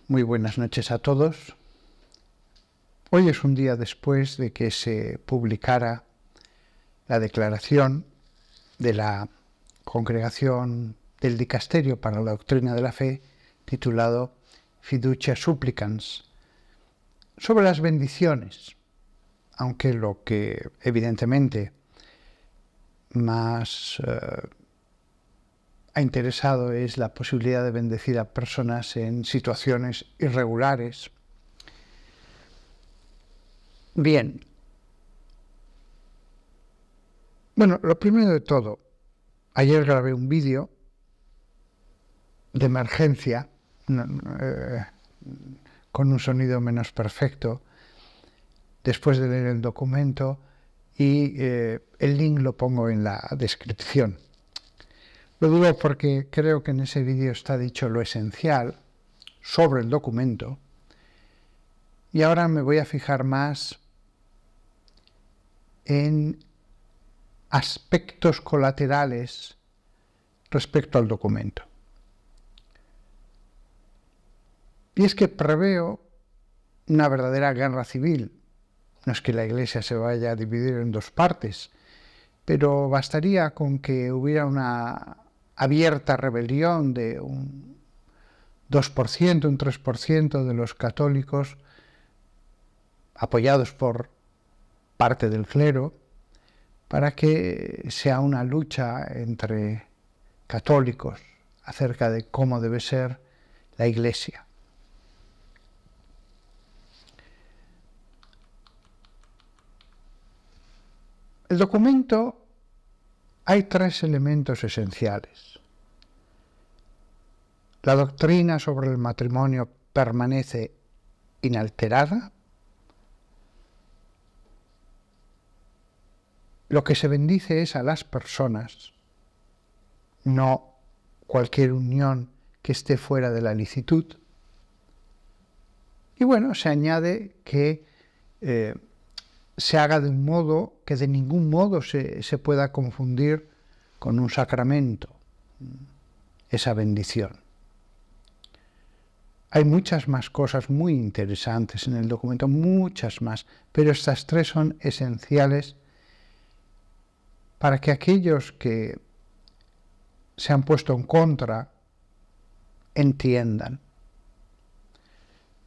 Muy buenas noches a todos. Hoy es un día después de que se publicara la declaración de la Congregación del Dicasterio para la Doctrina de la Fe, titulado Fiducia Supplicans, sobre las bendiciones, aunque lo que evidentemente más ha interesado es la posibilidad de bendecir a personas en situaciones irregulares. Bien. Bueno, lo primero de todo, ayer grabé un vídeo de emergencia con un sonido menos perfecto después de leer el documento y el link lo pongo en la descripción. Lo digo porque creo que en ese vídeo está dicho lo esencial sobre el documento y ahora me voy a fijar más en aspectos colaterales respecto al documento. Y es que preveo una verdadera guerra civil. No es que la Iglesia se vaya a dividir en dos partes, pero bastaría con que hubiera una abierta rebelión de un 2%, un 3% de los católicos, apoyados por parte del clero, para que sea una lucha entre católicos acerca de cómo debe ser la Iglesia. El documento hay tres elementos esenciales. La doctrina sobre el matrimonio permanece inalterada. Lo que se bendice es a las personas, no cualquier unión que esté fuera de la licitud. Y bueno, se añade que se haga de un modo que de ningún modo se pueda confundir con un sacramento, esa bendición. Hay muchas más cosas muy interesantes en el documento, muchas más, pero estas tres son esenciales para que aquellos que se han puesto en contra entiendan.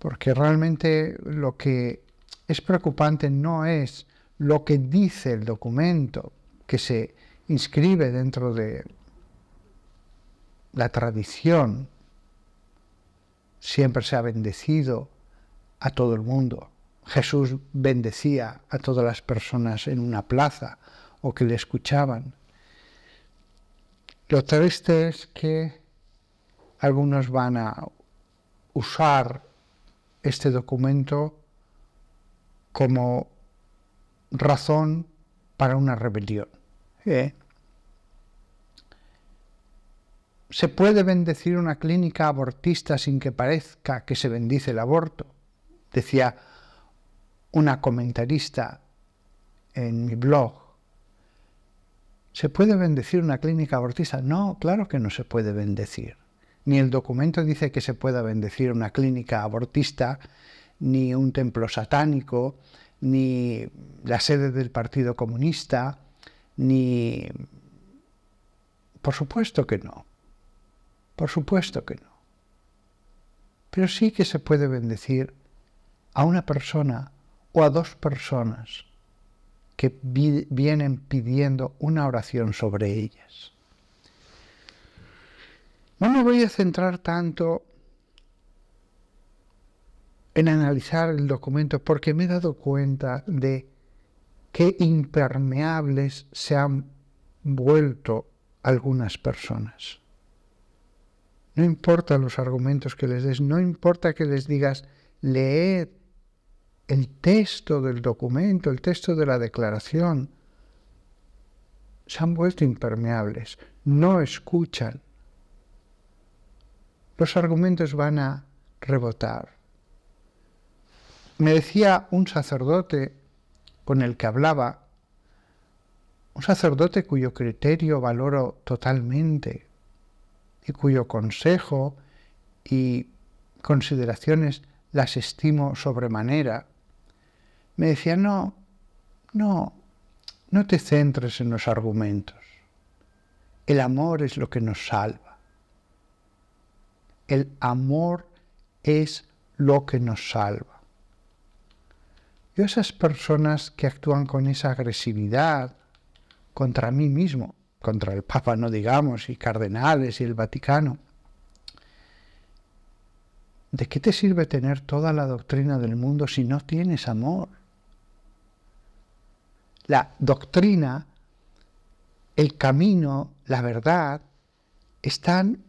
Porque realmente lo que es preocupante no es lo que dice el documento, que se inscribe dentro de la tradición. Siempre se ha bendecido a todo el mundo. Jesús bendecía a todas las personas en una plaza o que le escuchaban. Lo triste es que algunos van a usar este documento como razón para una rebelión. ¿Se puede bendecir una clínica abortista sin que parezca que se bendice el aborto? Decía una comentarista en mi blog. ¿Se puede bendecir una clínica abortista? No, claro que no se puede bendecir. Ni el documento dice que se pueda bendecir una clínica abortista, ni un templo satánico, ni la sede del Partido Comunista, ni... Por supuesto que no. Por supuesto que no. Pero sí que se puede bendecir a una persona o a dos personas que vienen pidiendo una oración sobre ellas. No me voy a centrar tanto en analizar el documento porque me he dado cuenta de qué impermeables se han vuelto algunas personas. No importa los argumentos que les des, no importa que les digas, leed el texto del documento, el texto de la declaración. Se han vuelto impermeables, no escuchan. Los argumentos van a rebotar. Me decía un sacerdote con el que hablaba, un sacerdote cuyo criterio valoro totalmente y cuyo consejo y consideraciones las estimo sobremanera, me decía, no te centres en los argumentos. El amor es lo que nos salva. El amor es lo que nos salva. Yo a esas personas que actúan con esa agresividad contra mí mismo, contra el Papa no digamos, y cardenales y el Vaticano, ¿de qué te sirve tener toda la doctrina del mundo si no tienes amor? La doctrina, el camino, la verdad, están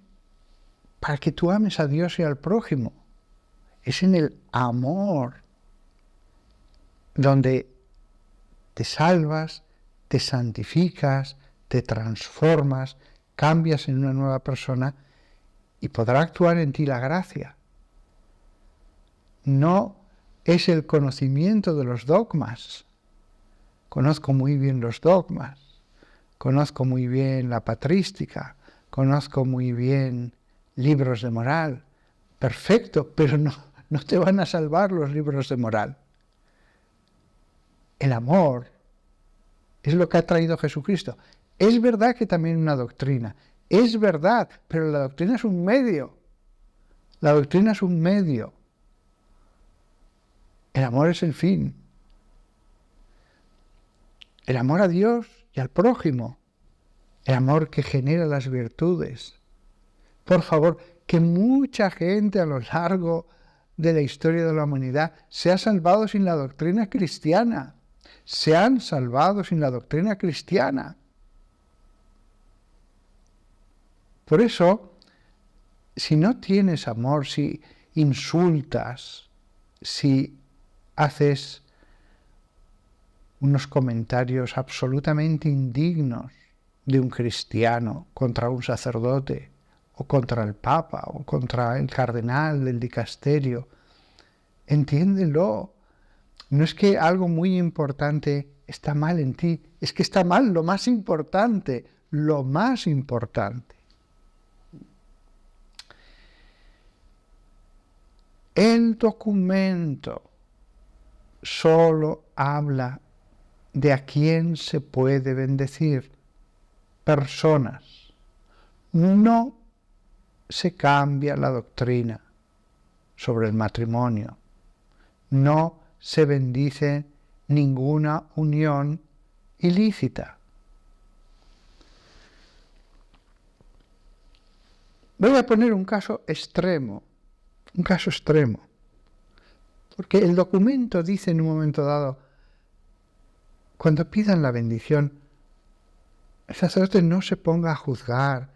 para que tú ames a Dios y al prójimo. Es en el amor donde te salvas, te santificas, te transformas, cambias en una nueva persona y podrá actuar en ti la gracia. No es el conocimiento de los dogmas. Conozco muy bien los dogmas, conozco muy bien la patrística, conozco muy bien libros de moral. Perfecto, pero no te van a salvar los libros de moral. El amor es lo que ha traído Jesucristo. Es verdad que también una doctrina, es verdad, pero la doctrina es un medio. La doctrina es un medio. El amor es el fin. El amor a Dios y al prójimo. El amor que genera las virtudes. Por favor, que mucha gente a lo largo de la historia de la humanidad se ha salvado sin la doctrina cristiana. Se han salvado sin la doctrina cristiana. Por eso, si no tienes amor, si insultas, si haces unos comentarios absolutamente indignos de un cristiano contra un sacerdote, o contra el Papa, o contra el cardenal del dicasterio, entiéndelo. No es que algo muy importante está mal en ti, es que está mal lo más importante, lo más importante. El documento solo habla de a quién se puede bendecir, personas. No se cambia la doctrina sobre el matrimonio. No se bendice ninguna unión ilícita. Voy a poner un caso extremo, porque el documento dice en un momento dado, cuando pidan la bendición, el sacerdote no se ponga a juzgar,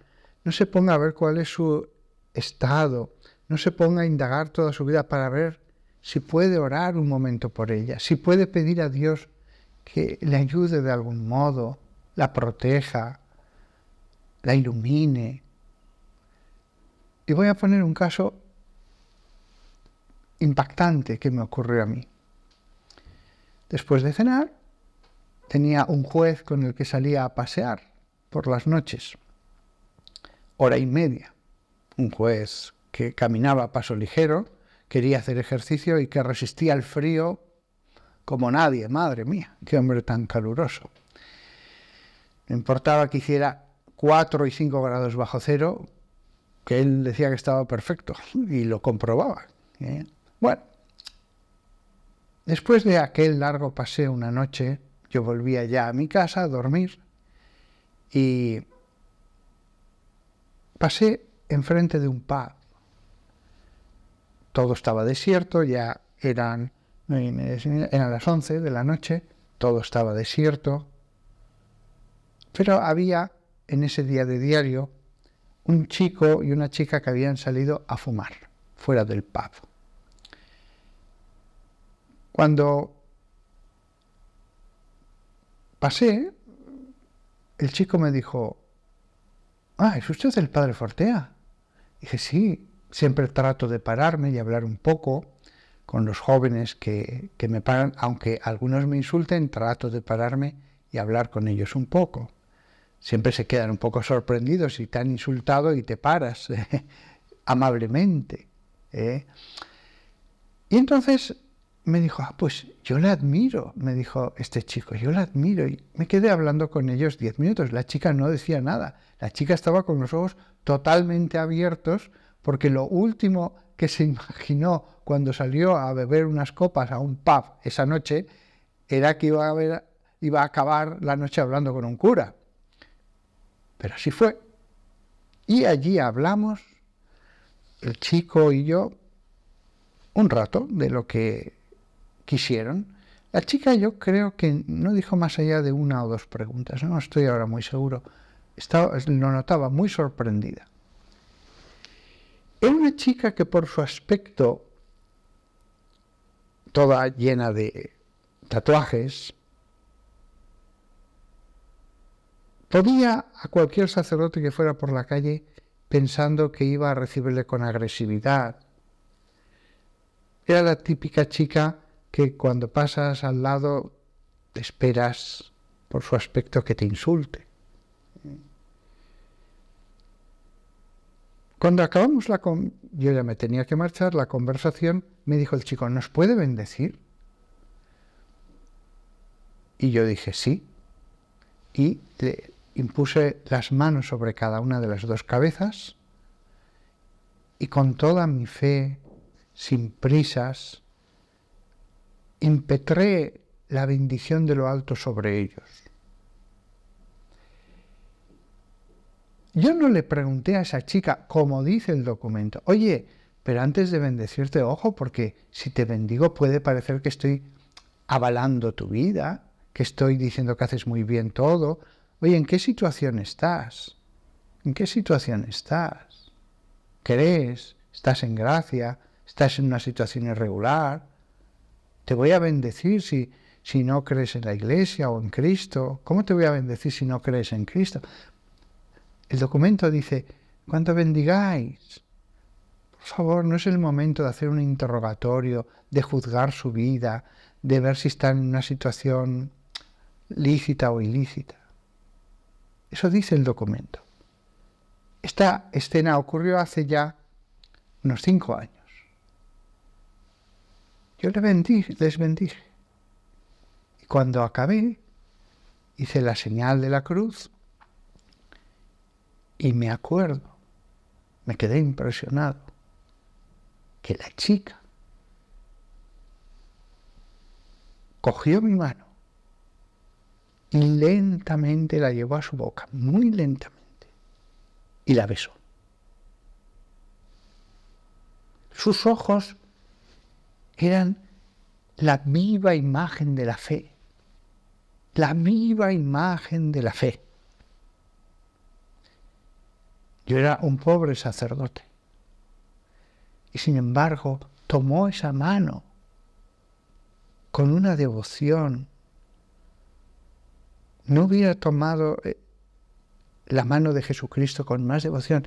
no se ponga a ver cuál es su estado, no se ponga a indagar toda su vida para ver si puede orar un momento por ella, si puede pedir a Dios que le ayude de algún modo, la proteja, la ilumine. Y voy a poner un caso impactante que me ocurrió a mí. Después de cenar, tenía un juez con el que salía a pasear por las noches, 1:30. Un juez que caminaba a paso ligero, quería hacer ejercicio y que resistía el frío como nadie. Madre mía, qué hombre tan caluroso. No importaba que hiciera 4 y 5 grados bajo cero, que él decía que estaba perfecto y lo comprobaba. Bueno, después de aquel largo paseo una noche, yo volvía ya a mi casa a dormir y pasé enfrente de un pub. Todo estaba desierto, ya eran las 11 de la noche, todo estaba desierto, pero había en ese día de diario un chico y una chica que habían salido a fumar fuera del pub. Cuando pasé, el chico me dijo, ¿es usted el padre Fortea? Dije, sí, siempre trato de pararme y hablar un poco con los jóvenes que me paran, aunque algunos me insulten, trato de pararme y hablar con ellos un poco. Siempre se quedan un poco sorprendidos si te han insultado y te paras amablemente. ¿eh? Y entonces me dijo, pues yo la admiro, me dijo este chico, yo la admiro. Y me quedé hablando con ellos 10 minutos. La chica no decía nada. La chica estaba con los ojos totalmente abiertos porque lo último que se imaginó cuando salió a beber unas copas a un pub esa noche era que iba a acabar la noche hablando con un cura. Pero así fue. Y allí hablamos, el chico y yo, un rato de lo que quisieron. La chica yo creo que no dijo más allá de una o dos preguntas, no estoy ahora muy seguro. Lo notaba muy sorprendida. Era una chica que por su aspecto, toda llena de tatuajes, podía a cualquier sacerdote que fuera por la calle pensando que iba a recibirle con agresividad. Era la típica chica que cuando pasas al lado esperas por su aspecto que te insulte. Cuando acabamos yo ya me tenía que marchar, la conversación, me dijo el chico, ¿nos puede bendecir? Y yo dije, sí. Y le impuse las manos sobre cada una de las dos cabezas y con toda mi fe, sin prisas, impetré la bendición de lo alto sobre ellos. Yo no le pregunté a esa chica, como dice el documento, oye, pero antes de bendecirte, ojo, porque si te bendigo puede parecer que estoy avalando tu vida, que estoy diciendo que haces muy bien todo. Oye, ¿en qué situación estás? ¿En qué situación estás? ¿Crees? ¿Estás en gracia? ¿Estás en una situación irregular? Te voy a bendecir si no crees en la Iglesia o en Cristo. ¿Cómo te voy a bendecir si no crees en Cristo? El documento dice, cuando bendigáis, por favor, no es el momento de hacer un interrogatorio, de juzgar su vida, de ver si está en una situación lícita o ilícita. Eso dice el documento. Esta escena ocurrió hace ya unos 5 años. Yo les bendije. Y cuando acabé, hice la señal de la cruz y me acuerdo, me quedé impresionado, que la chica cogió mi mano y lentamente la llevó a su boca, muy lentamente, y la besó. Sus ojos eran la viva imagen de la fe, la viva imagen de la fe. Yo era un pobre sacerdote y sin embargo tomó esa mano con una devoción. No hubiera tomado la mano de Jesucristo con más devoción.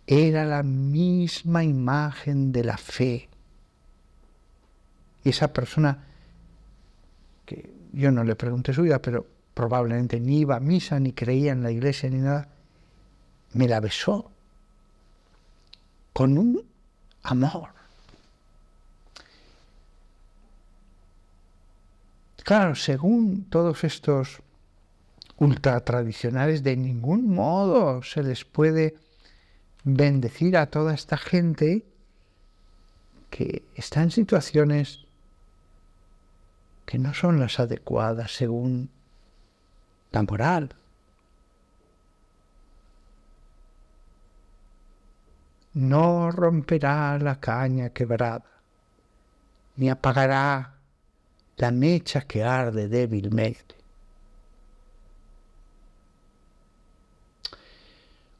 Era la misma imagen de la fe. Y esa persona, que yo no le pregunté su vida, pero probablemente ni iba a misa, ni creía en la Iglesia, ni nada, me la besó con un amor. Claro, según todos estos ultratradicionales, de ningún modo se les puede bendecir a toda esta gente que está en situaciones que no son las adecuadas según la moral. No romperá la caña quebrada, ni apagará la mecha que arde débilmente.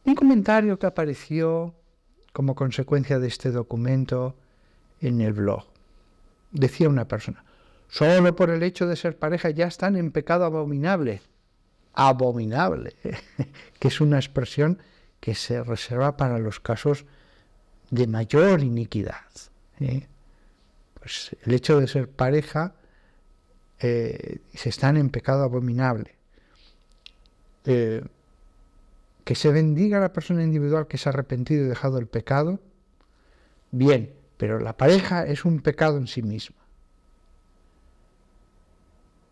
Un comentario que apareció como consecuencia de este documento en el blog. Decía una persona, solo por el hecho de ser pareja ya están en pecado abominable. Abominable, que es una expresión que se reserva para los casos de mayor iniquidad. Pues el hecho de ser pareja se están en pecado abominable. Que se bendiga a la persona individual que se ha arrepentido y dejado el pecado, bien, pero la pareja es un pecado en sí misma.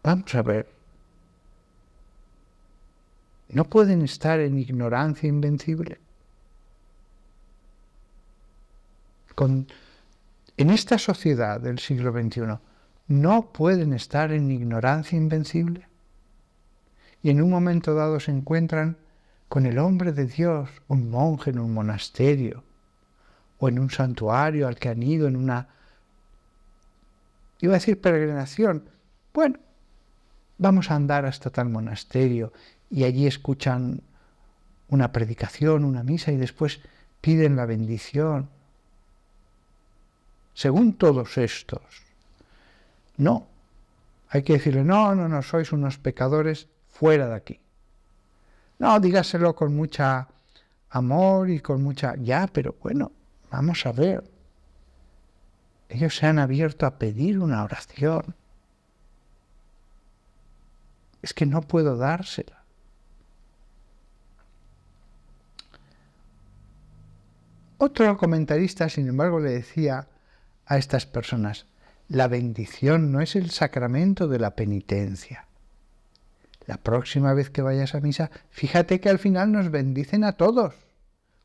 Vamos a ver. ¿No pueden estar en ignorancia invencible? En esta sociedad del siglo XXI, ¿no pueden estar en ignorancia invencible? Y en un momento dado se encuentran con el hombre de Dios, un monje en un monasterio, o en un santuario al que han ido en una, iba a decir peregrinación. Bueno, vamos a andar hasta tal monasterio y allí escuchan una predicación, una misa y después piden la bendición. Según todos estos, no. Hay que decirle, no, sois unos pecadores, fuera de aquí. No, dígaselo con mucha amor y con mucha... Ya, pero bueno, vamos a ver. Ellos se han abierto a pedir una oración. Es que no puedo dársela. Otro comentarista, sin embargo, le decía a estas personas, la bendición no es el sacramento de la penitencia. La próxima vez que vayas a misa, fíjate que al final nos bendicen a todos,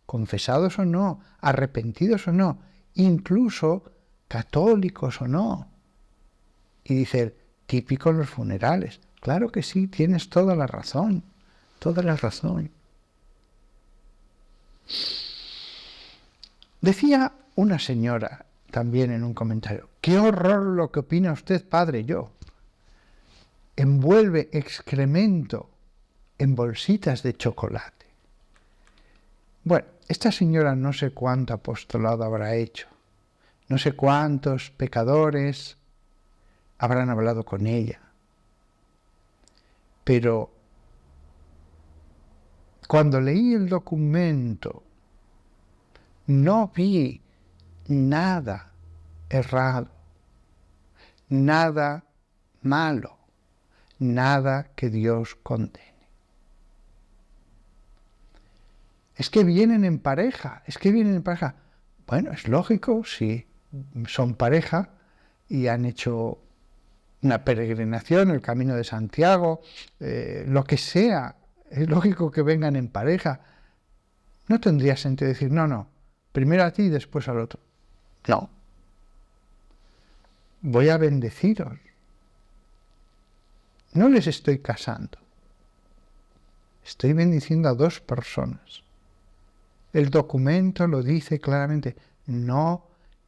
confesados o no, arrepentidos o no, incluso católicos o no. Y dice él, típico en los funerales. Claro que sí, tienes toda la razón, toda la razón. Decía una señora también en un comentario, qué horror lo que opina usted, padre, yo. Envuelve excremento en bolsitas de chocolate. Bueno, esta señora no sé cuánto apostolado habrá hecho, no sé cuántos pecadores habrán hablado con ella, pero cuando leí el documento no vi nada errado, nada malo, nada que Dios condene. Es que vienen en pareja, Bueno, es lógico, si son pareja y han hecho una peregrinación, el Camino de Santiago, lo que sea, es lógico que vengan en pareja. No tendría sentido decir, no, primero a ti y después al otro. No. Voy a bendeciros. No les estoy casando. Estoy bendiciendo a dos personas. El documento lo dice claramente. No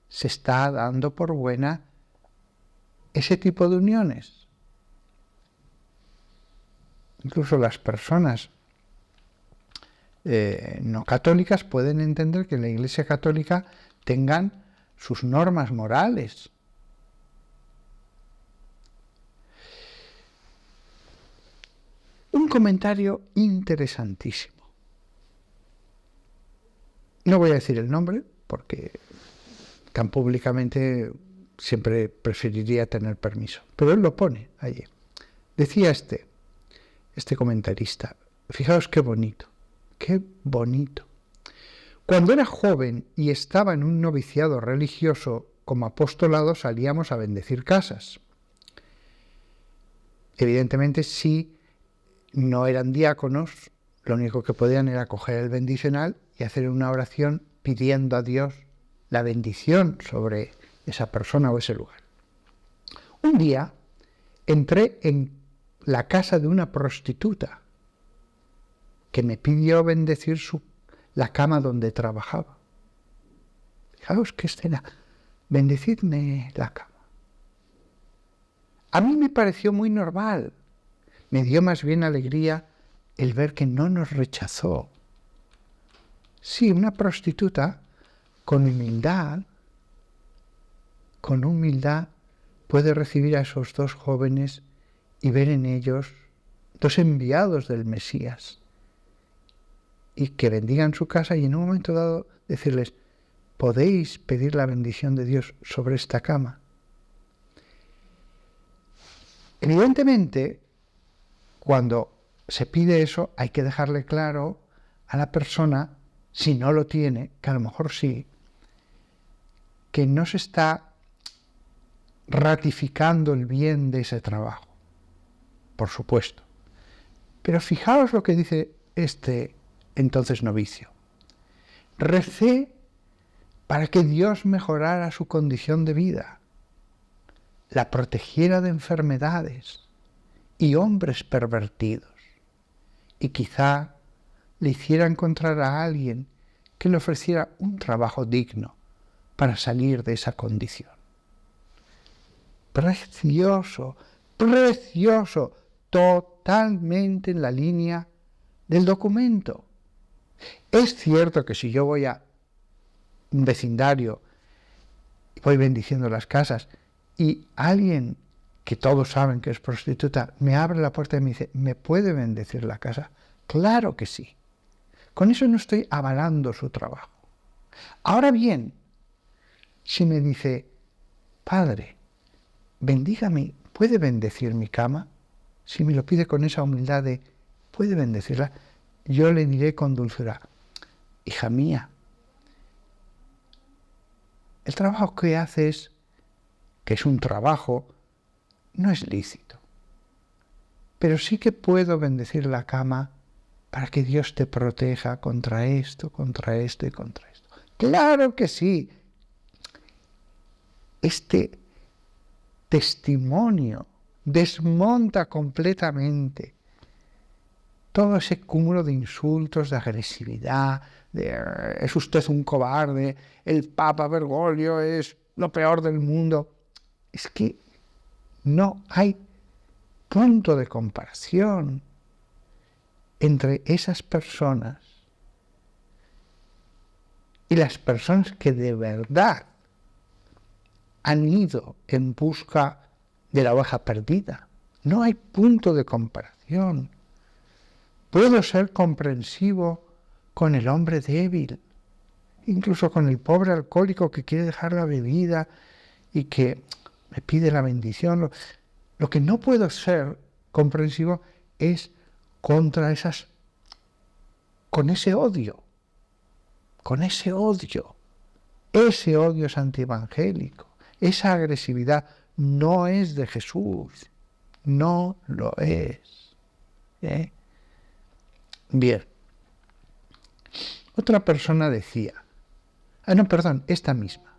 se está dando por buena ese tipo de uniones. Incluso las personas no católicas pueden entender que en la Iglesia Católica tengan sus normas morales. Un comentario interesantísimo. No voy a decir el nombre porque tan públicamente siempre preferiría tener permiso, pero él lo pone allí. Decía este comentarista, fijaos qué bonito. ¡Qué bonito! Cuando era joven y estaba en un noviciado religioso, como apostolado salíamos a bendecir casas. Evidentemente, si no eran diáconos, lo único que podían era coger el bendicional y hacer una oración pidiendo a Dios la bendición sobre esa persona o ese lugar. Un día entré en la casa de una prostituta que me pidió bendecir la cama donde trabajaba. Fijaos qué escena. Bendecidme la cama. A mí me pareció muy normal. Me dio más bien alegría el ver que no nos rechazó. Sí, una prostituta con humildad puede recibir a esos dos jóvenes y ver en ellos dos enviados del Mesías. Y que bendigan su casa y en un momento dado decirles, ¿podéis pedir la bendición de Dios sobre esta cama? Evidentemente, cuando se pide eso, hay que dejarle claro a la persona, si no lo tiene, que a lo mejor sí, que no se está ratificando el bien de ese trabajo, por supuesto. Pero fijaos lo que dice este entonces novicio. Recé para que Dios mejorara su condición de vida, la protegiera de enfermedades y hombres pervertidos, y quizá le hiciera encontrar a alguien que le ofreciera un trabajo digno para salir de esa condición. Precioso, precioso, totalmente en la línea del documento. Es cierto que si yo voy a un vecindario y voy bendiciendo las casas y alguien que todos saben que es prostituta me abre la puerta y me dice, ¿me puede bendecir la casa? Claro que sí. Con eso no estoy avalando su trabajo. Ahora bien, si me dice, Padre, bendígame, ¿puede bendecir mi cama? Si me lo pide con esa humildad de, ¿puede bendecirla? Yo le diré con dulzura, hija mía, el trabajo que haces, que es un trabajo, no es lícito. Pero sí que puedo bendecir la cama para que Dios te proteja contra esto y contra esto. ¡Claro que sí! Este testimonio desmonta completamente todo ese cúmulo de insultos, de agresividad, de es usted un cobarde, el Papa Bergoglio es lo peor del mundo. Es que no hay punto de comparación entre esas personas y las personas que de verdad han ido en busca de la oveja perdida. No hay punto de comparación. Puedo ser comprensivo con el hombre débil, incluso con el pobre alcohólico que quiere dejar la bebida y que me pide la bendición. Lo que no puedo ser comprensivo es contra esas, con ese odio. Ese odio es antievangélico. Esa agresividad no es de Jesús. No lo es. Bien. Otra persona decía, esta misma.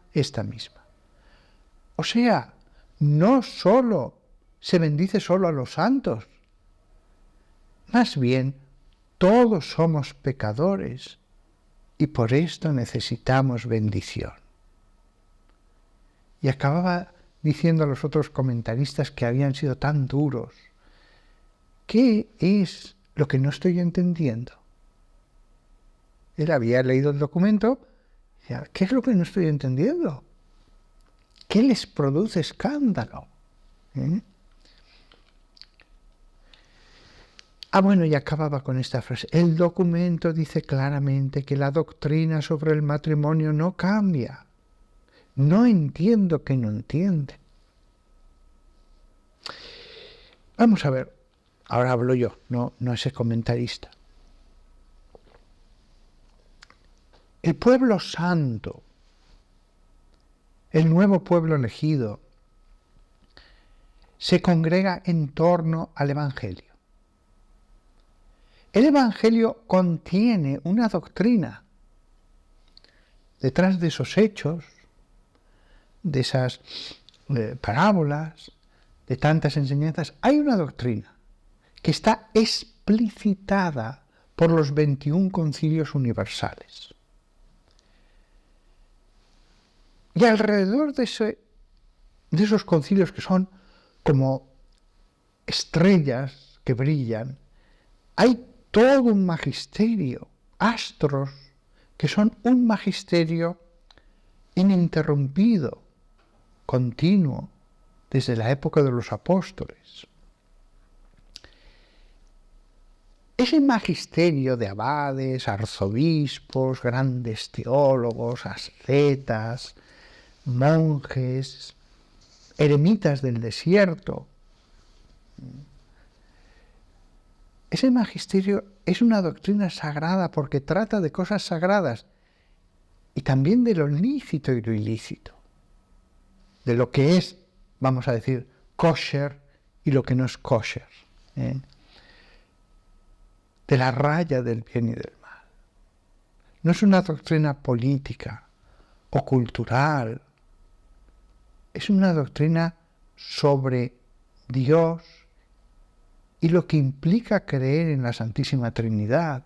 O sea, no solo se bendice solo a los santos, más bien todos somos pecadores y por esto necesitamos bendición. Y acababa diciendo a los otros comentaristas que habían sido tan duros, ¿qué es lo que no estoy entendiendo? Él había leído el documento y decía, ¿qué es lo que no estoy entendiendo? ¿Qué les produce escándalo? Bueno, y acababa con esta frase. El documento dice claramente que la doctrina sobre el matrimonio no cambia. No entiendo que no entiende. Vamos a ver. Ahora hablo yo, no ese comentarista. El pueblo santo, el nuevo pueblo elegido, se congrega en torno al Evangelio. El Evangelio contiene una doctrina. Detrás de esos hechos, de esas parábolas, de tantas enseñanzas, hay una doctrina que está explicitada por los 21 concilios universales. Y alrededor de esos concilios que son como estrellas que brillan, hay todo un magisterio, astros, que son un magisterio ininterrumpido, continuo, desde la época de los apóstoles. Ese magisterio de abades, arzobispos, grandes teólogos, ascetas, monjes, eremitas del desierto, ese magisterio es una doctrina sagrada porque trata de cosas sagradas y también de lo lícito y lo ilícito. de lo que es, vamos a decir, kosher y lo que no es kosher, de la raya del bien y del mal. No es una doctrina política o cultural, es una doctrina sobre Dios y lo que implica creer en la Santísima Trinidad.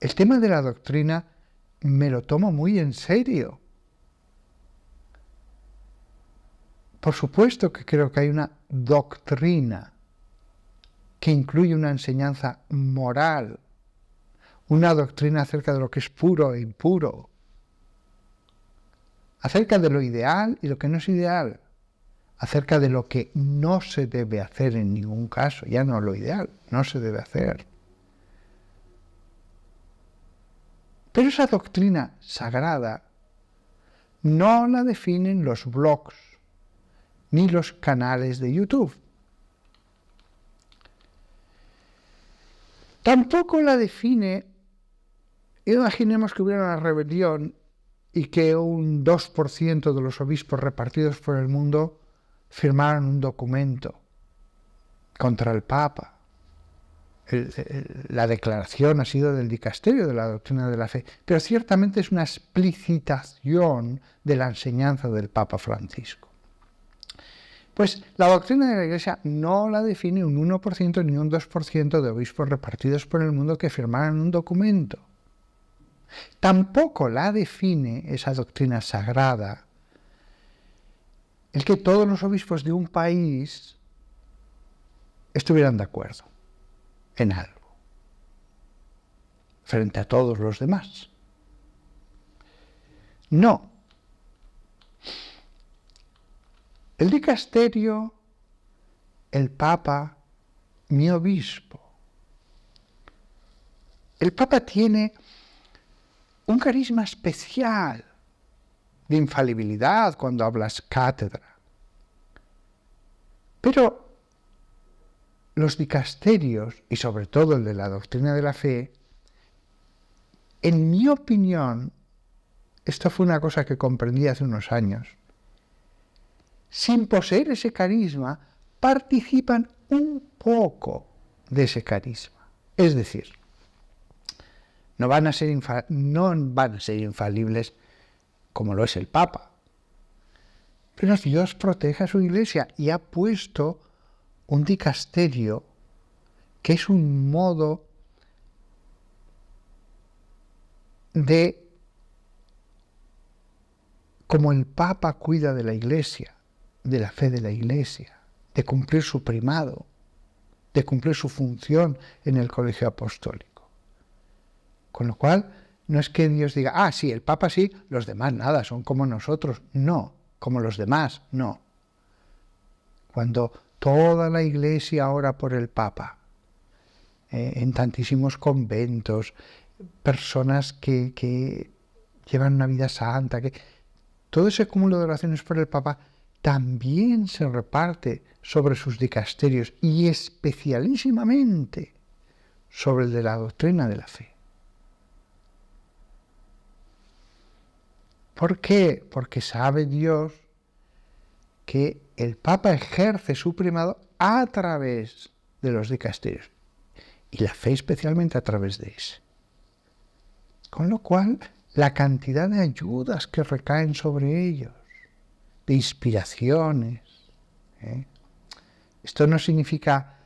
El tema de la doctrina me lo tomo muy en serio. Por supuesto que creo que hay una doctrina que incluye una enseñanza moral, una doctrina acerca de lo que es puro e impuro, acerca de lo ideal y lo que no es ideal, acerca de lo que no se debe hacer en ningún caso, ya no lo ideal, no se debe hacer. Pero esa doctrina sagrada no la definen los blogs ni los canales de YouTube. Tampoco la define, imaginemos que hubiera una rebelión y que un 2% de los obispos repartidos por el mundo firmaran un documento contra el Papa. La declaración ha sido del dicasterio de la doctrina de la fe, pero ciertamente es una explicitación de la enseñanza del Papa Francisco. Pues la doctrina de la Iglesia no la define un 1% ni un 2% de obispos repartidos por el mundo que firmaran un documento. Tampoco la define esa doctrina sagrada el que todos los obispos de un país estuvieran de acuerdo en algo, frente a todos los demás. No. El dicasterio, el Papa, mi obispo. El Papa tiene un carisma especial de infalibilidad cuando hablas cátedra. Pero los dicasterios, y sobre todo el de la doctrina de la fe, en mi opinión, esto fue una cosa que comprendí hace unos años, sin poseer ese carisma, participan un poco de ese carisma. Es decir, no van a ser infalibles como lo es el Papa. Pero Dios protege a su Iglesia y ha puesto un dicasterio que es un modo de, como el Papa cuida de la Iglesia, de la fe de la Iglesia, de cumplir su primado, de cumplir su función en el colegio apostólico. Con lo cual, no es que Dios diga, ah, sí, el Papa sí, los demás nada, son como nosotros. No, como los demás, no. Cuando toda la Iglesia ora por el Papa, en tantísimos conventos, personas que llevan una vida santa, que todo ese cúmulo de oraciones por el Papa también se reparte sobre sus dicasterios y especialísimamente sobre el de la doctrina de la fe. ¿Por qué? Porque sabe Dios que el Papa ejerce su primado a través de los dicasterios y la fe especialmente a través de ese. Con lo cual, la cantidad de ayudas que recaen sobre ellos, de inspiraciones, esto no significa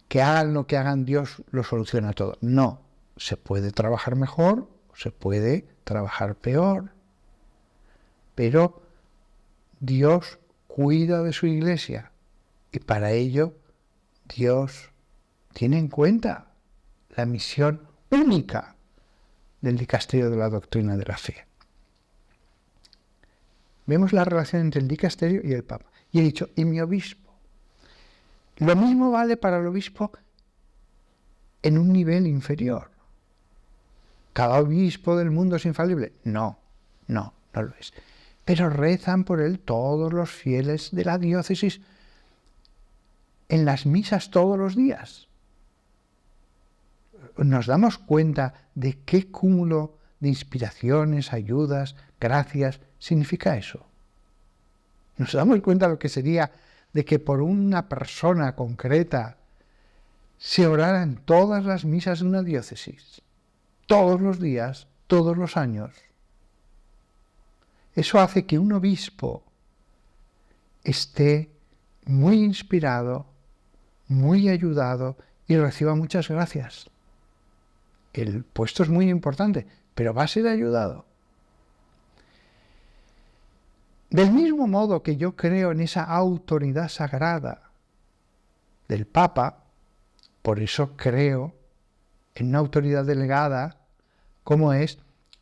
que hagan lo que hagan Dios lo soluciona todo. No, se puede trabajar mejor o se puede trabajar peor, pero Dios cuida de su Iglesia y para ello Dios tiene en cuenta la misión única del dicasterio de la doctrina de la fe. Vemos la relación entre el dicasterio y el Papa. Y he dicho, y mi obispo. Lo mismo vale para el obispo en un nivel inferior. ¿Cada obispo del mundo es infalible? No lo es. Pero rezan por él todos los fieles de la diócesis en las misas todos los días. Nos damos cuenta de qué cúmulo de inspiraciones, ayudas, gracias, significa eso. Nos damos cuenta de lo que sería de que por una persona concreta se orara en todas las misas de una diócesis, todos los días, todos los años. Eso hace que un obispo esté muy inspirado, muy ayudado y reciba muchas gracias. El puesto es muy importante, pero va a ser ayudado. Del mismo modo que yo creo en esa autoridad sagrada del Papa, por eso creo en una autoridad delegada como es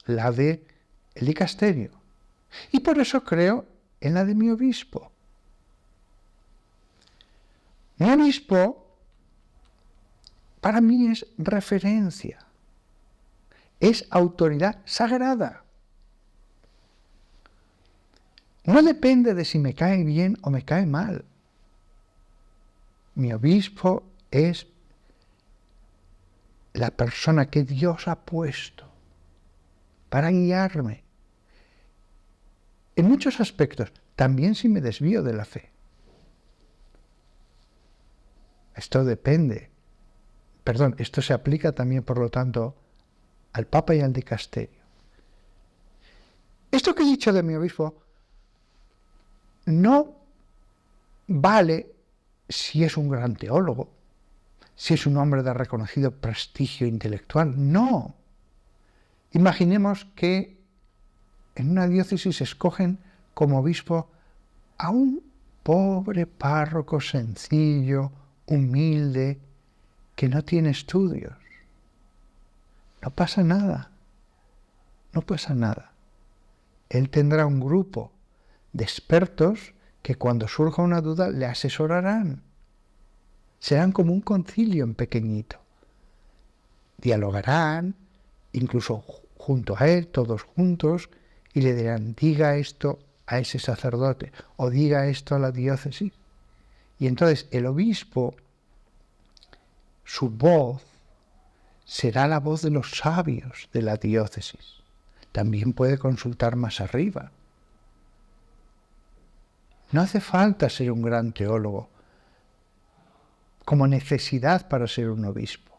la del dicasterio. Y por eso creo en la de mi obispo. Mi obispo para mí es referencia, es autoridad sagrada. No depende de si me cae bien o me cae mal. Mi obispo es la persona que Dios ha puesto para guiarme. En muchos aspectos, también si me desvío de la fe. Esto se aplica también, por lo tanto, al Papa y al dicasterio. Esto que he dicho de mi obispo no vale si es un gran teólogo, si es un hombre de reconocido prestigio intelectual. No. Imaginemos que en una diócesis escogen como obispo a un pobre párroco sencillo, humilde, que no tiene estudios. No pasa nada. No pasa nada. Él tendrá un grupo de expertos que cuando surja una duda le asesorarán. Serán como un concilio en pequeñito. Dialogarán, incluso junto a él, todos juntos, y le dirán, diga esto a ese sacerdote, o diga esto a la diócesis. Y entonces el obispo, su voz, será la voz de los sabios de la diócesis. También puede consultar más arriba. No hace falta ser un gran teólogo como necesidad para ser un obispo.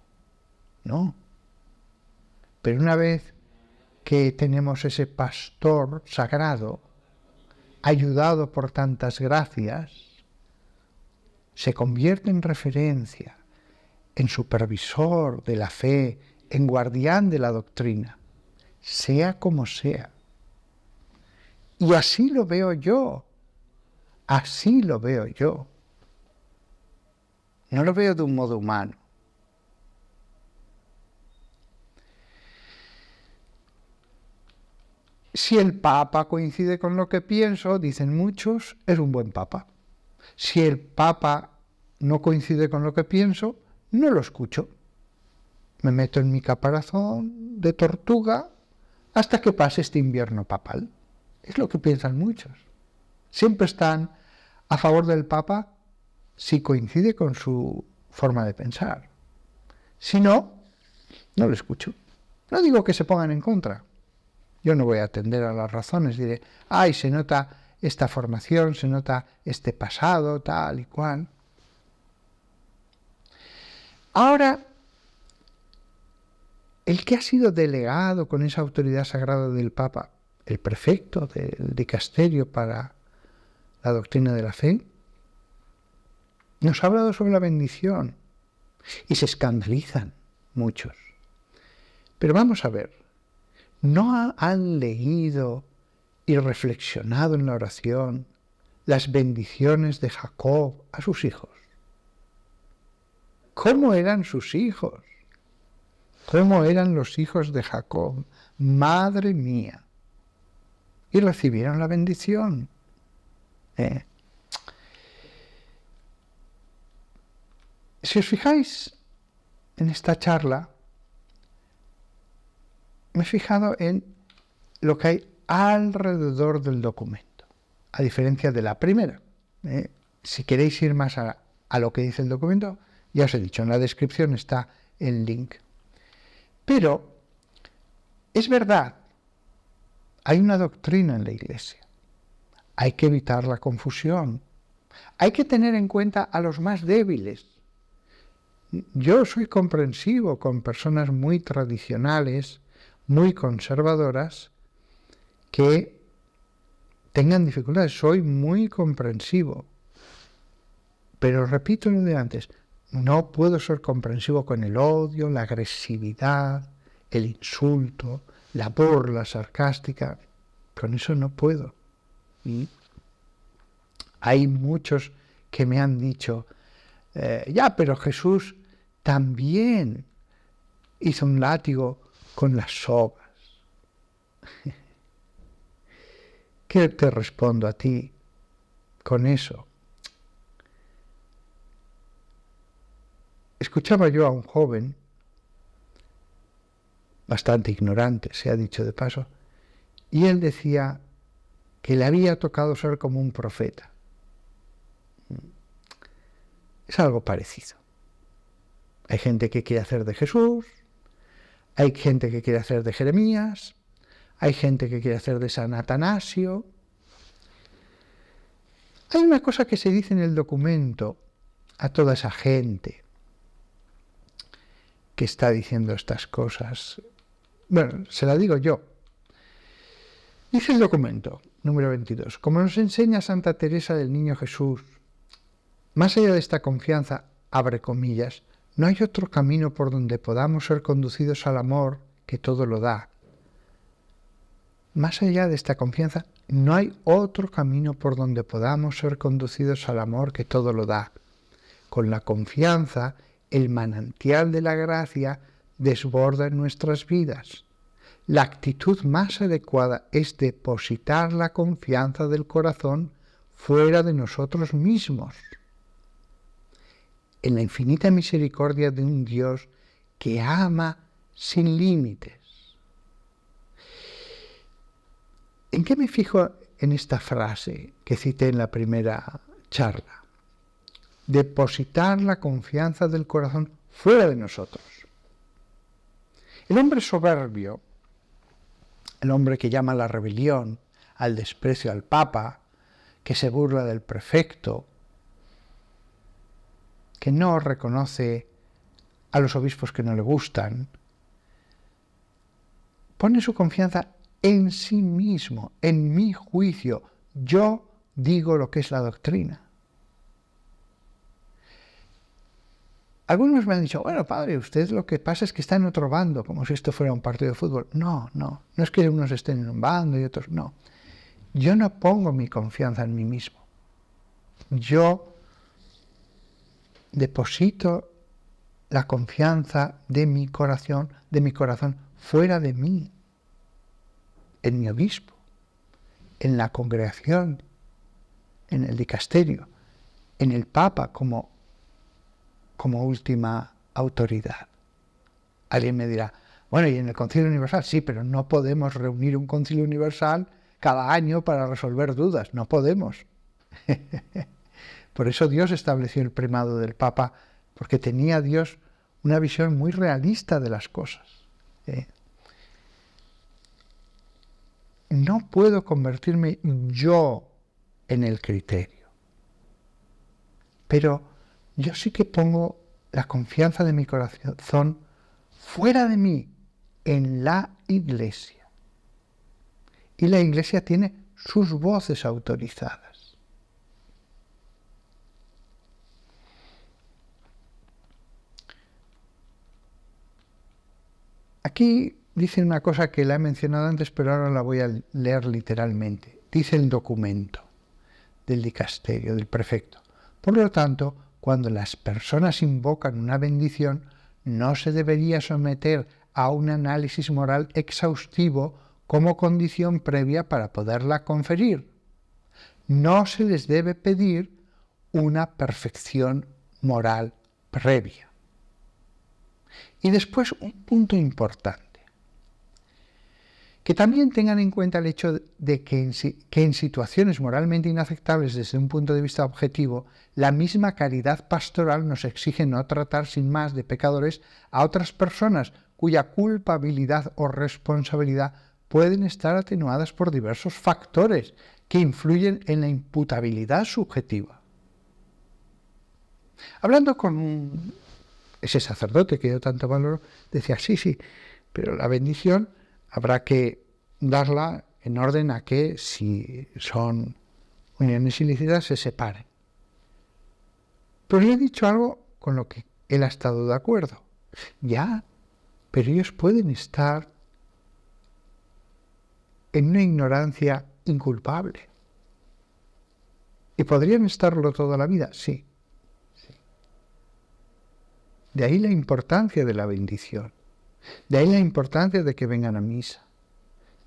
No. Pero una vez que tenemos ese pastor sagrado, ayudado por tantas gracias, se convierte en referencia, en supervisor de la fe, en guardián de la doctrina, sea como sea. Y así lo veo yo. Así lo veo yo. No lo veo de un modo humano. Si el Papa coincide con lo que pienso, dicen muchos, es un buen Papa. Si el Papa no coincide con lo que pienso, no lo escucho. Me meto en mi caparazón de tortuga hasta que pase este invierno papal. Es lo que piensan muchos. Siempre están a favor del Papa si coincide con su forma de pensar. Si no, no lo escucho. No digo que se pongan en contra. Yo no voy a atender a las razones. Diré, ay, se nota esta formación, se nota este pasado, tal y cual. Ahora, el que ha sido delegado con esa autoridad sagrada del Papa, el prefecto del dicasterio para la doctrina de la fe, nos ha hablado sobre la bendición y se escandalizan muchos. Pero vamos a ver, ¿no han leído y reflexionado en la oración las bendiciones de Jacob a sus hijos? ¿Cómo eran sus hijos? ¿Cómo eran los hijos de Jacob? Madre mía. Y recibieron la bendición. Si os fijáis en esta charla, me he fijado en lo que hay alrededor del documento, a diferencia de la primera. Si queréis ir más a lo que dice el documento, ya os he dicho, en la descripción está el link. Pero es verdad, Hay una doctrina en la Iglesia. Hay que evitar la confusión. Hay que tener en cuenta a los más débiles. Yo soy comprensivo con personas muy tradicionales, muy conservadoras, que tengan dificultades. Soy muy comprensivo. Pero repito lo de antes, no puedo ser comprensivo con el odio, la agresividad, el insulto, la burla sarcástica. Con eso no puedo. Hay muchos que me han dicho, ya, pero Jesús también hizo un látigo con las sogas. ¿Qué te respondo a ti con eso? Escuchaba yo a un joven, bastante ignorante, se ha dicho de paso, y él decía que le había tocado ser como un profeta. Es algo parecido. Hay gente que quiere hacer de Jesús, hay gente que quiere hacer de Jeremías, hay gente que quiere hacer de San Atanasio. Hay una cosa que se dice en el documento a toda esa gente que está diciendo estas cosas. Bueno, se la digo yo. Dice el documento, número 22, como nos enseña Santa Teresa del Niño Jesús, más allá de esta confianza, abre comillas, no hay otro camino por donde podamos ser conducidos al amor que todo lo da. Más allá de esta confianza, no hay otro camino por donde podamos ser conducidos al amor que todo lo da. Con la confianza, el manantial de la gracia desborda en nuestras vidas. La actitud más adecuada es depositar la confianza del corazón fuera de nosotros mismos, en la infinita misericordia de un Dios que ama sin límites. ¿En qué me fijo en esta frase que cité en la primera charla? Depositar la confianza del corazón fuera de nosotros. El hombre soberbio, el hombre que llama a la rebelión, al desprecio al Papa, que se burla del prefecto, que no reconoce a los obispos que no le gustan, pone su confianza en sí mismo, en mi juicio. Yo digo lo que es la doctrina. Algunos me han dicho, bueno, padre, usted lo que pasa es que está en otro bando, como si esto fuera un partido de fútbol. No es que unos estén en un bando y otros no. Yo no pongo mi confianza en mí mismo. Yo deposito la confianza de mi corazón fuera de mí, en mi obispo, en la congregación, en el dicasterio, en el Papa como última autoridad. Alguien me dirá, bueno, ¿y en el Concilio Universal? Sí, pero no podemos reunir un Concilio Universal cada año para resolver dudas, no podemos. Por eso Dios estableció el primado del Papa, porque tenía Dios una visión muy realista de las cosas. No puedo convertirme yo en el criterio, pero yo sí que pongo la confianza de mi corazón fuera de mí, en la Iglesia. Y la Iglesia tiene sus voces autorizadas. Aquí dice una cosa que la he mencionado antes, pero ahora la voy a leer literalmente. Dice el documento del dicasterio, del prefecto. Por lo tanto, cuando las personas invocan una bendición, no se debería someter a un análisis moral exhaustivo como condición previa para poderla conferir. No se les debe pedir una perfección moral previa. Y después un punto importante. Que también tengan en cuenta el hecho de que en situaciones moralmente inaceptables desde un punto de vista objetivo, la misma caridad pastoral nos exige no tratar sin más de pecadores a otras personas cuya culpabilidad o responsabilidad pueden estar atenuadas por diversos factores que influyen en la imputabilidad subjetiva. Hablando con ese sacerdote que yo tanto valoro, decía, sí, pero la bendición habrá que darla en orden a que, si son uniones ilícitas, se separen. Pero le he dicho algo con lo que él ha estado de acuerdo. Ya, pero ellos pueden estar en una ignorancia inculpable. ¿Y podrían estarlo toda la vida? Sí. De ahí la importancia de la bendición. De ahí la importancia de que vengan a misa,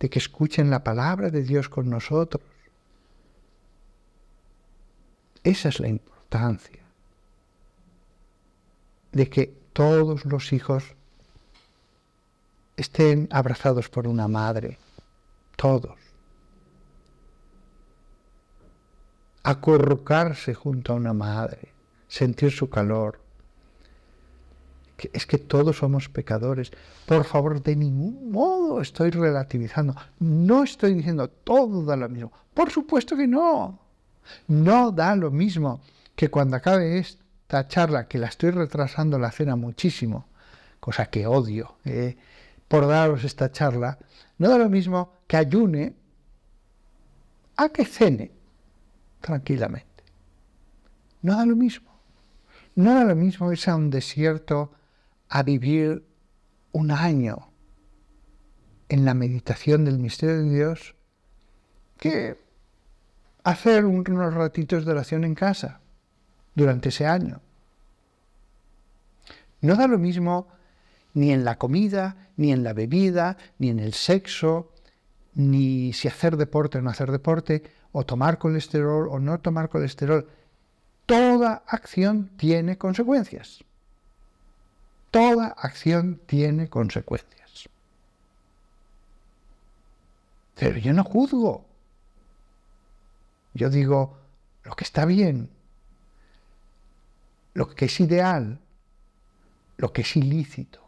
de que escuchen la palabra de Dios con nosotros. Esa es la importancia de que todos los hijos estén abrazados por una madre, todos. Acurrucarse junto a una madre, sentir su calor. Es que todos somos pecadores. Por favor, de ningún modo estoy relativizando. No estoy diciendo todo da lo mismo. Por supuesto que no. No da lo mismo que cuando acabe esta charla, que la estoy retrasando la cena muchísimo, cosa que odio, por daros esta charla, no da lo mismo que ayune a que cene tranquilamente. No da lo mismo. No da lo mismo irse a un desierto a vivir un año en la meditación del misterio de Dios que hacer unos ratitos de oración en casa durante ese año. No da lo mismo ni en la comida, ni en la bebida, ni en el sexo, ni si hacer deporte o no hacer deporte, o tomar colesterol o no tomar colesterol. Toda acción tiene consecuencias. Toda acción tiene consecuencias. Pero yo no juzgo. Yo digo lo que está bien, lo que es ideal, lo que es ilícito,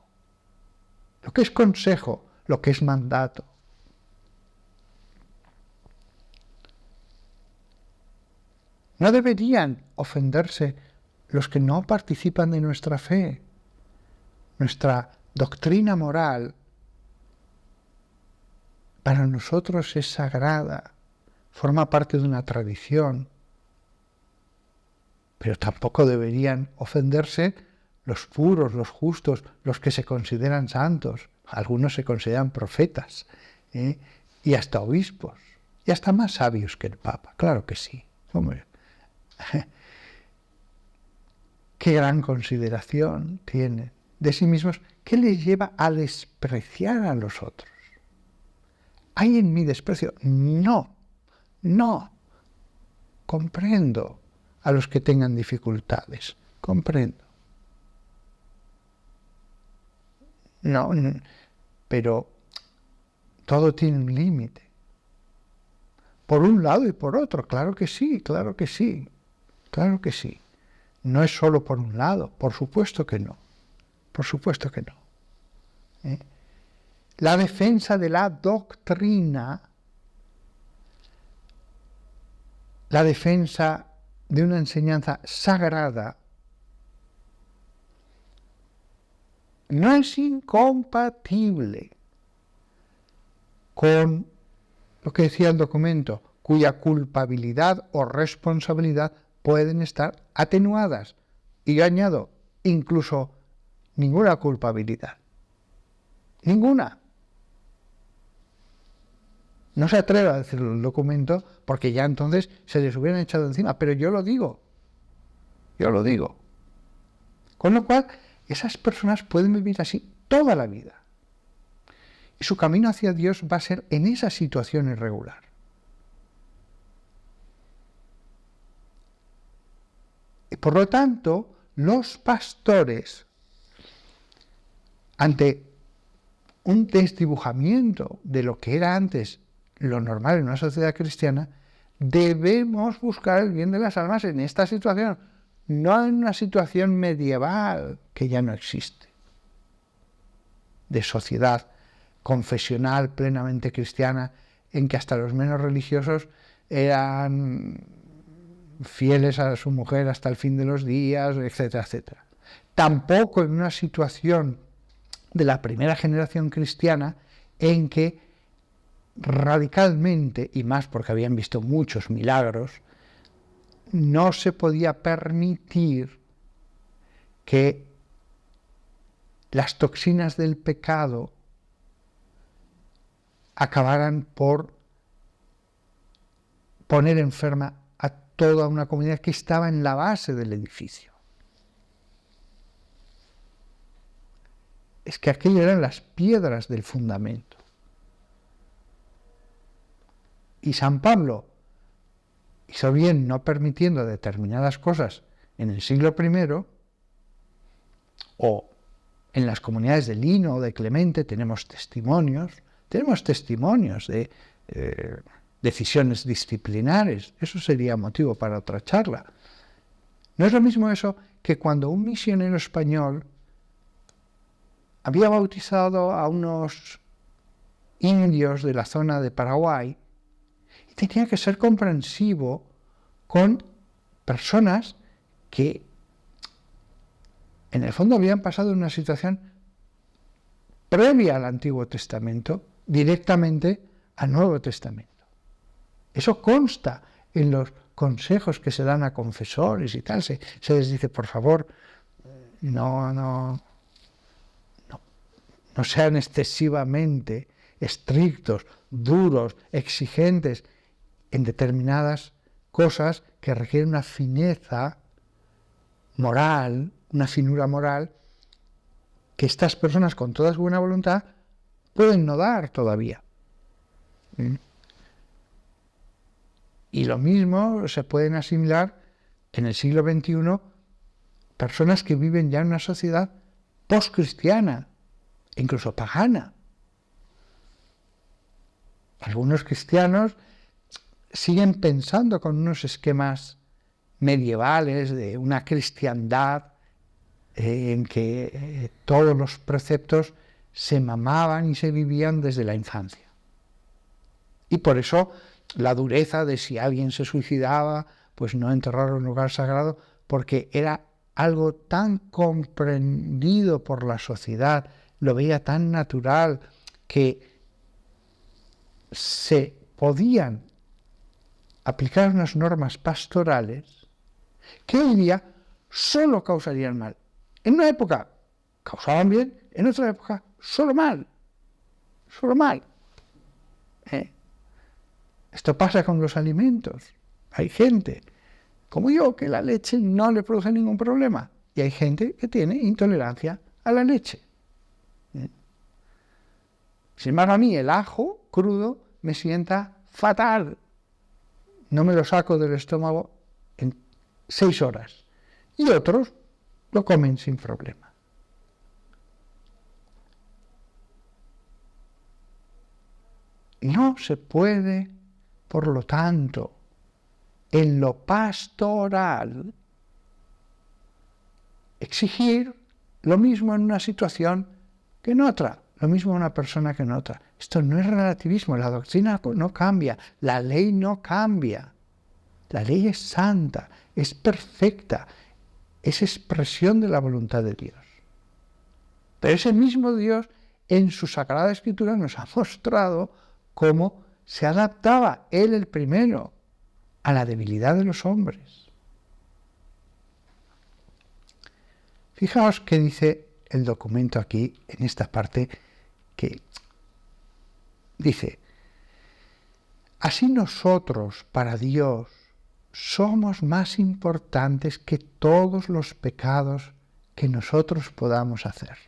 lo que es consejo, lo que es mandato. No deberían ofenderse los que no participan de nuestra fe. Nuestra doctrina moral para nosotros es sagrada, forma parte de una tradición, pero tampoco deberían ofenderse los puros, los justos, los que se consideran santos. Algunos se consideran profetas, y hasta obispos, y hasta más sabios que el Papa, claro que sí. Hombre, qué gran consideración tienen de sí mismos. ¿Qué les lleva a despreciar a los otros? ¿Hay en mí desprecio? No. Comprendo a los que tengan dificultades. Comprendo. No, pero todo tiene un límite. Por un lado y por otro, claro que sí. No es solo por un lado, por supuesto que no. La defensa de la doctrina, la defensa de una enseñanza sagrada, no es incompatible con lo que decía el documento, cuya culpabilidad o responsabilidad pueden estar atenuadas. Y yo añado, incluso ninguna culpabilidad. Ninguna. No se atreve a decirlo el documento porque ya entonces se les hubieran echado encima, pero yo lo digo. Con lo cual, esas personas pueden vivir así toda la vida. Y su camino hacia Dios va a ser en esa situación irregular. Y por lo tanto, los pastores, ante un desdibujamiento de lo que era antes lo normal en una sociedad cristiana, debemos buscar el bien de las almas en esta situación, no en una situación medieval que ya no existe, de sociedad confesional plenamente cristiana, en que hasta los menos religiosos eran fieles a su mujer hasta el fin de los días, etcétera, etcétera. Tampoco en una situación de la primera generación cristiana en que radicalmente, y más porque habían visto muchos milagros, no se podía permitir que las toxinas del pecado acabaran por poner enferma a toda una comunidad que estaba en la base del edificio. Es que aquello eran las piedras del fundamento. Y San Pablo hizo bien no permitiendo determinadas cosas en el siglo I, o en las comunidades de Lino o de Clemente tenemos testimonios de decisiones disciplinares. Eso sería motivo para otra charla. No es lo mismo eso que cuando un misionero español había bautizado a unos indios de la zona de Paraguay y tenía que ser comprensivo con personas que en el fondo habían pasado una situación previa al Antiguo Testamento directamente al Nuevo Testamento. Eso consta en los consejos que se dan a confesores y tal. Se les dice, por favor, no sean excesivamente estrictos, duros, exigentes en determinadas cosas que requieren una fineza moral, una finura moral, que estas personas con toda su buena voluntad pueden no dar todavía. Y lo mismo se pueden asimilar en el siglo XXI personas que viven ya en una sociedad postcristiana, incluso pagana. Algunos cristianos siguen pensando con unos esquemas medievales de una cristiandad en que todos los preceptos se mamaban y se vivían desde la infancia. Y por eso la dureza de si alguien se suicidaba, pues no enterrarlo en un lugar sagrado, porque era algo tan comprendido por la sociedad, lo veía tan natural, que se podían aplicar unas normas pastorales que hoy día solo causarían mal. En una época causaban bien, en otra época solo mal. Solo mal. Esto pasa con los alimentos. Hay gente, como yo, que la leche no le produce ningún problema. Y hay gente que tiene intolerancia a la leche. Sin embargo, a mí el ajo crudo me sienta fatal. No me lo saco del estómago en 6 horas. Y otros lo comen sin problema. No se puede, por lo tanto, en lo pastoral, exigir lo mismo en una situación que en otra, lo mismo en una persona que en otra. Esto no es relativismo, la doctrina no cambia, la ley no cambia. La ley es santa, es perfecta, es expresión de la voluntad de Dios. Pero ese mismo Dios, en su Sagrada Escritura, nos ha mostrado cómo se adaptaba Él el primero a la debilidad de los hombres. Fijaos qué dice el documento aquí, en esta parte, que dice: así nosotros, para Dios, somos más importantes que todos los pecados que nosotros podamos hacer.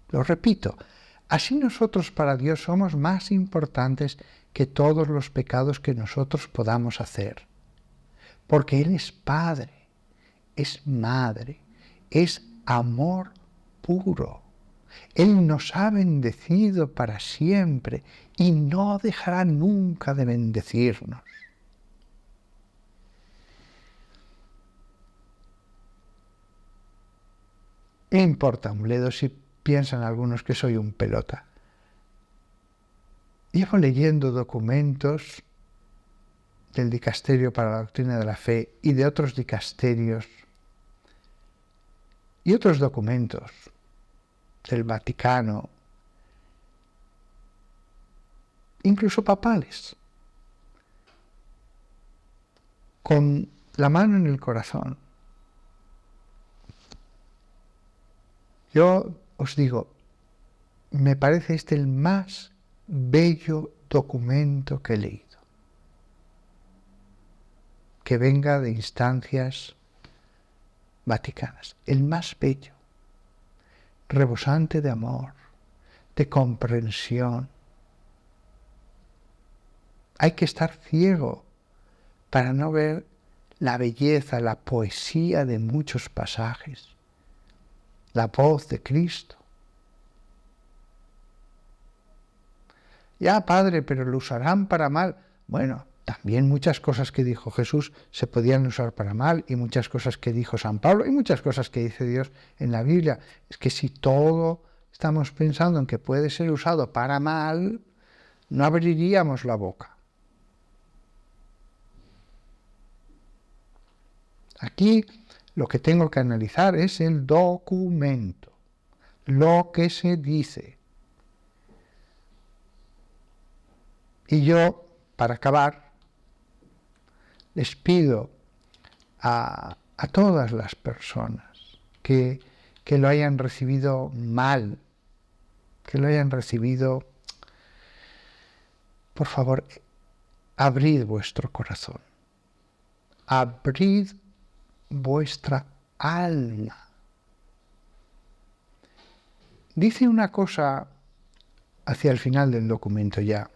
Lo repito, así nosotros para Dios somos más importantes que todos los pecados que nosotros podamos hacer. Porque Él es Padre, es Madre, es amor puro. Él nos ha bendecido para siempre y no dejará nunca de bendecirnos. ¿Qué importa un bledo si piensan algunos que soy un pelota. Llevo leyendo documentos del Dicasterio para la Doctrina de la Fe y de otros dicasterios y otros documentos del Vaticano, incluso papales, con la mano en el corazón. Yo os digo, me parece este el más bello documento que he leído, que venga de instancias vaticanas, el más bello, rebosante de amor, de comprensión. Hay que estar ciego para no ver la belleza, la poesía de muchos pasajes, la voz de Cristo. Ya, Padre, pero lo usarán para mal. Bueno, también muchas cosas que dijo Jesús se podían usar para mal, y muchas cosas que dijo San Pablo, y muchas cosas que dice Dios en la Biblia. Es que si todo estamos pensando en que puede ser usado para mal, no abriríamos la boca. Aquí lo que tengo que analizar es el documento, lo que se dice. Y yo, para acabar, les pido a todas las personas que lo hayan recibido mal, que lo hayan recibido, por favor, abrid vuestro corazón, abrid vuestra alma. Dice una cosa hacia el final del documento ya.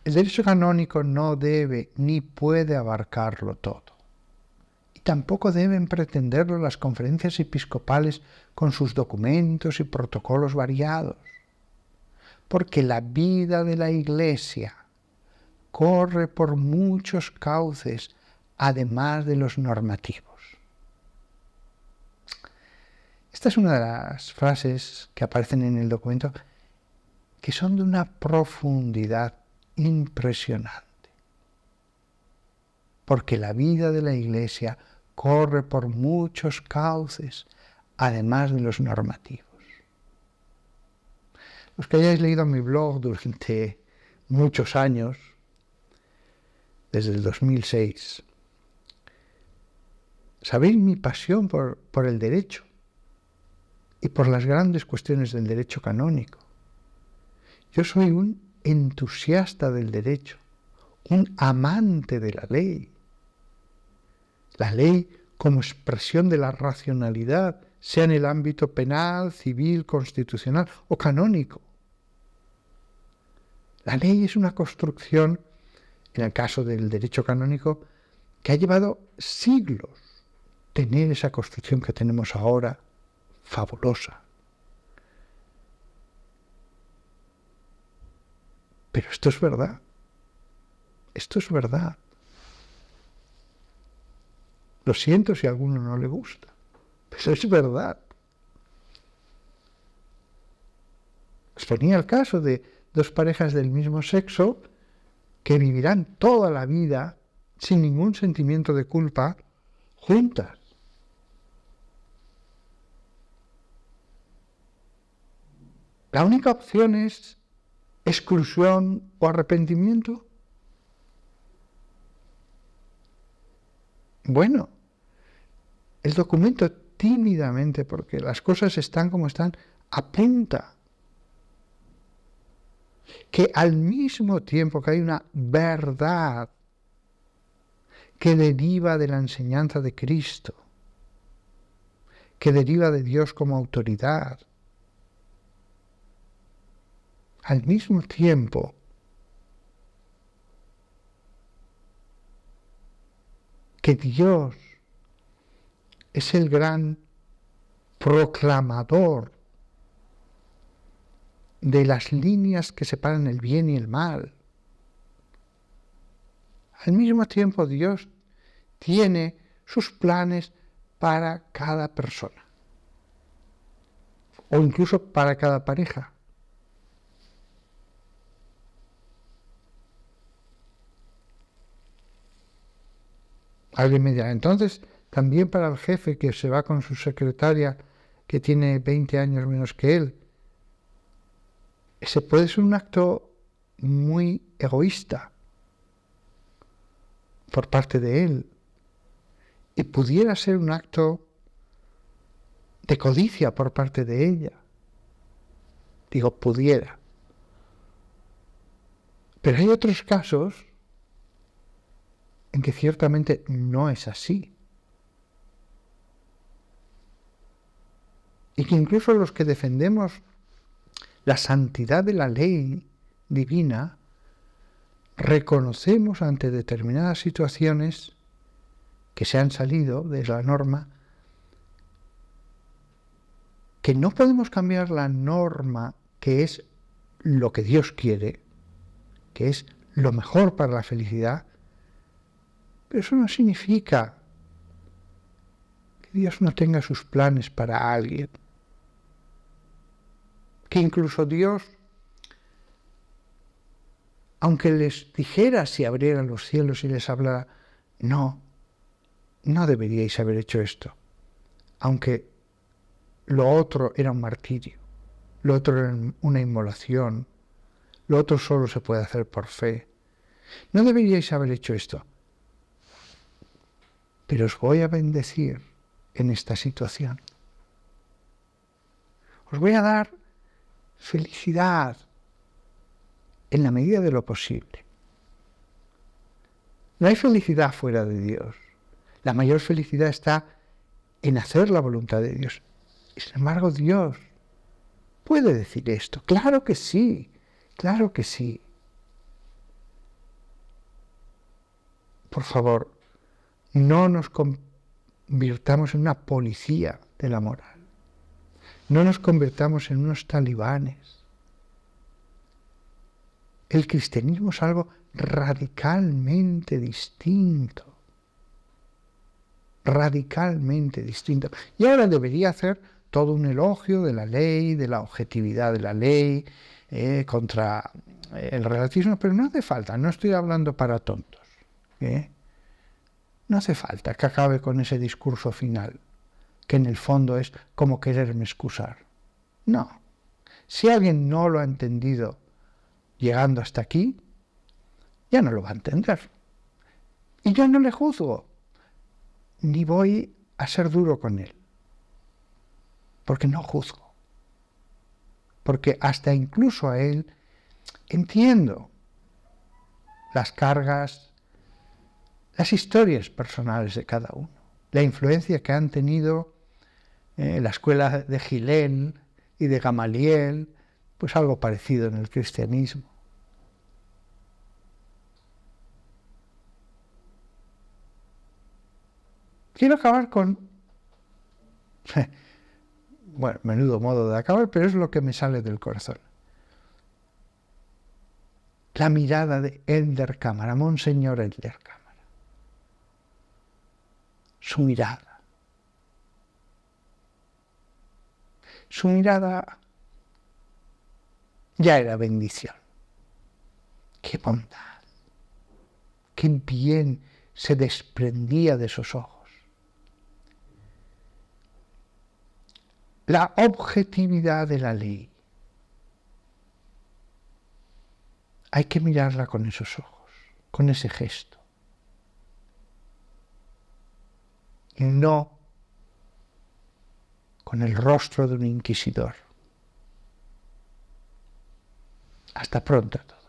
El derecho canónico no debe ni puede abarcarlo todo. Y tampoco deben pretenderlo las conferencias episcopales con sus documentos y protocolos variados. Porque la vida de la Iglesia corre por muchos cauces, además de los normativos. Esta es una de las frases que aparecen en el documento que son de una profundidad impresionante, porque la vida de la Iglesia corre por muchos cauces, además de los normativos. Los que hayáis leído mi blog durante muchos años, desde el 2006, sabéis mi pasión por el derecho y por las grandes cuestiones del derecho canónico. Yo soy un entusiasta del derecho, un amante de la ley. La ley como expresión de la racionalidad, sea en el ámbito penal, civil, constitucional o canónico. La ley es una construcción, en el caso del derecho canónico, que ha llevado siglos tener esa construcción que tenemos ahora, fabulosa. Pero esto es verdad. Esto es verdad. Lo siento si a alguno no le gusta, pero es verdad. Os ponía el caso de dos parejas del mismo sexo que vivirán toda la vida sin ningún sentimiento de culpa juntas. La única opción es exclusión o arrepentimiento. Bueno, el documento tímidamente, porque las cosas están como están, apunta que al mismo tiempo que hay una verdad que deriva de la enseñanza de Cristo, que deriva de Dios como autoridad, al mismo tiempo que Dios es el gran proclamador de las líneas que separan el bien y el mal. Al mismo tiempo Dios tiene sus planes para cada persona. o incluso para cada pareja. Alguien me dirá, entonces, también para el jefe que se va con su secretaria que tiene 20 años menos que él, ese puede ser un acto muy egoísta por parte de él y pudiera ser un acto de codicia por parte de ella. Digo, pudiera. Pero hay otros casos en que ciertamente no es así. Y que incluso los que defendemos la santidad de la ley divina, reconocemos ante determinadas situaciones que se han salido de la norma, que no podemos cambiar la norma, que es lo que Dios quiere, que es lo mejor para la felicidad, pero eso no significa que Dios no tenga sus planes para alguien, que incluso Dios, aunque les dijera si abrieran los cielos y les hablara, no deberíais haber hecho esto, aunque lo otro era un martirio, lo otro era una inmolación, lo otro solo se puede hacer por fe. No deberíais haber hecho esto, pero os voy a bendecir en esta situación. Os voy a dar felicidad en la medida de lo posible. No hay felicidad fuera de Dios. La mayor felicidad está en hacer la voluntad de Dios. Sin embargo, Dios puede decir esto. Claro que sí, claro que sí. Por favor, no nos convirtamos en una policía de la moral. No nos convirtamos en unos talibanes. El cristianismo es algo radicalmente distinto. Radicalmente distinto. Y ahora debería hacer todo un elogio de la ley, de la objetividad de la ley, contra el relativismo, pero no hace falta, no estoy hablando para tontos. No hace falta que acabe con ese discurso final, que en el fondo es como quererme excusar. No. Si alguien no lo ha entendido llegando hasta aquí, ya no lo va a entender. Y yo no le juzgo, ni voy a ser duro con él, porque no juzgo. Porque hasta incluso a él entiendo las cargas, las historias personales de cada uno, la influencia que han tenido la escuela de Gilén y de Gamaliel, pues algo parecido en el cristianismo. Quiero acabar con, bueno, menudo modo de acabar, pero es lo que me sale del corazón. La mirada de Elder Cámara, Monseñor Elder Cámara. Su mirada. Su mirada ya era bendición. Qué bondad. Qué bien se desprendía de esos ojos. La objetividad de la ley. Hay que mirarla con esos ojos, con ese gesto. Y no con el rostro de un inquisidor. Hasta pronto a todos.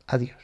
Adiós.